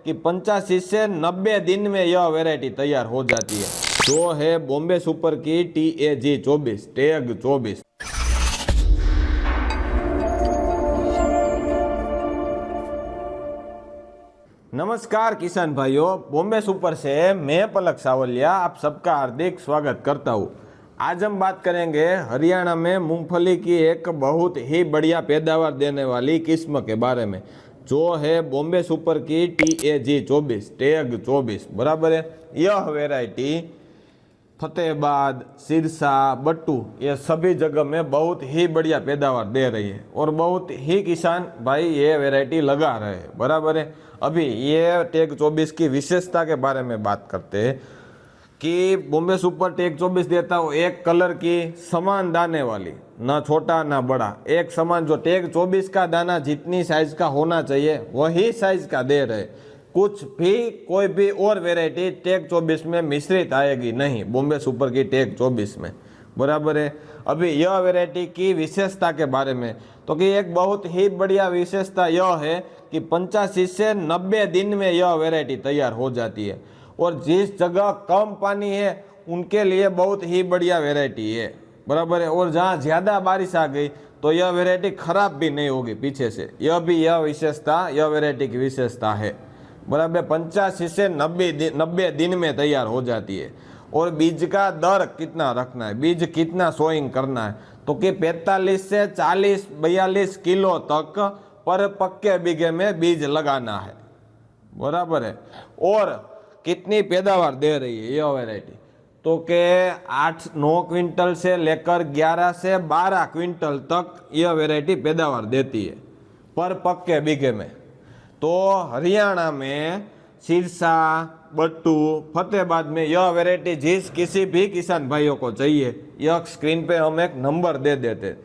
कि 85 से 90 दिन में यह वैरायटी तैयार हो जाती है। जो है बॉम्बे सुपर की TAG 24 टैग 24। नमस्कार किसान भाइयों, बॉम्बे सुपर से मैं पलक सावलिया आप सबका हार्दिक स्वागत करता हूँ। आज हम बात करेंगे हरियाणा में मूंगफली की एक बहुत ही बढ़िया पैदावार देने वाली किस्म के बारे में, जो है बॉम्बे सुपर की TAG 24 टैग 24। बराबर है। यह वैरायटी फतेहाबाद, सिरसा, बट्टू ये सभी जगह में बहुत ही बढ़िया पैदावार दे रही है और बहुत ही किसान भाई ये वैरायटी लगा रहे हैं। बराबर है। अभी ये टैग 24 की विशेषता के बारे में बात करते हैं कि बॉम्बे सुपर टैग 24 देता हो एक कलर की समान दाने वाली, ना छोटा ना बड़ा, एक समान। जो टैग 24 का दाना जितनी साइज का होना चाहिए वही साइज का दे रहे। कुछ भी कोई भी और वैरायटी टैग 24 में मिश्रित आएगी नहीं बॉम्बे सुपर की टैग 24 में। बराबर है। अभी यह वैरायटी की विशेषता के बारे में तो कि एक बहुत ही बढ़िया विशेषता यह है कि 85 से 90 दिन में यह वैरायटी तैयार हो जाती है और जिस जगह कम पानी है उनके लिए बहुत ही बढ़िया वैरायटी है। बराबर है। और जहाँ ज़्यादा बारिश आ गई तो यह वैरायटी खराब भी नहीं होगी पीछे से। यह विशेषता यह वैरायटी की विशेषता है। बराबर। 85 से 90 दिन में तैयार हो जाती है। और बीज का दर कितना रखना है, बीज कितना सोइंग करना है तो कि 45 से 40-42 किलो तक पर पक्के बीघे में बीज लगाना है। बराबर है। और कितनी पैदावार दे रही है यह वैरायटी तो के 8-9 क्विंटल से लेकर 11 से 12 क्विंटल तक यह वैरायटी पैदावार देती है पर पक्के बीघे में। तो हरियाणा में सिरसा, बट्टू, फतेहाबाद में यह वैरायटी जिस किसी भी किसान भाइयों को चाहिए, यह स्क्रीन पे हम एक नंबर दे देते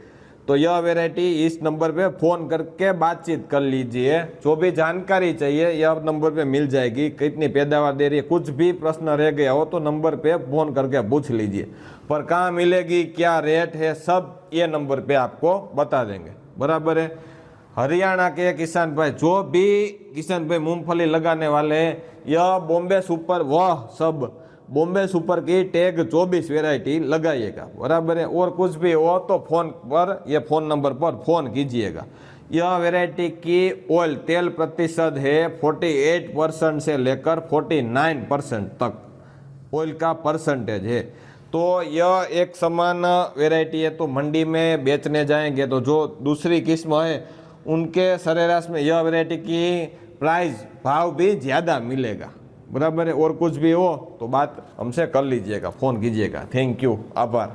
तो यह वैरायटी इस नंबर पे फ़ोन करके बातचीत कर लीजिए। जो भी जानकारी चाहिए यह नंबर पे मिल जाएगी। कितनी पैदावार दे रही है, कुछ भी प्रश्न रह गया हो तो नंबर पे फ़ोन करके पूछ लीजिए। पर कहाँ मिलेगी, क्या रेट है, सब ये नंबर पे आपको बता देंगे। बराबर है। हरियाणा के किसान भाई, जो भी किसान भाई मूंगफली लगाने वाले हैं, यह बॉम्बे सुपर वह सब बॉम्बे सुपर की टैग 24 वैरायटी लगाइएगा। बराबर है। और कुछ भी हो तो फोन पर या फोन नंबर पर फोन कीजिएगा। यह वैरायटी की ऑयल तेल प्रतिशत है 48% से लेकर 49% तक ऑयल का परसेंटेज है। तो यह एक समान वैरायटी है। तो मंडी में बेचने जाएंगे तो जो दूसरी किस्म है उनके सरेराश में यह वैरायटी की प्राइस भाव भी ज़्यादा मिलेगा। बराबर है। और कुछ भी हो तो बात हमसे कर लीजिएगा, फ़ोन कीजिएगा। थैंक यू, आभार।